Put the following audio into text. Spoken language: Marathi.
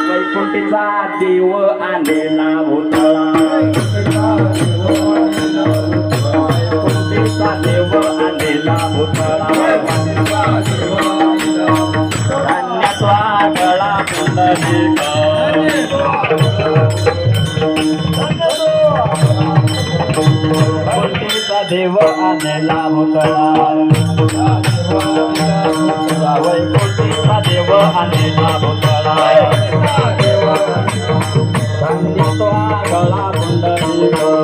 वैकुंठीचा देव आलेला भूतळा वैकुंठीचा देव आलेला भूतळा धान्याचा गळा पुंडलिक वैकुंठीचा देव आलेला भूतळा वैकुंठीचा देव आलेला भूतळा धान्याचा गळा पुंडलिक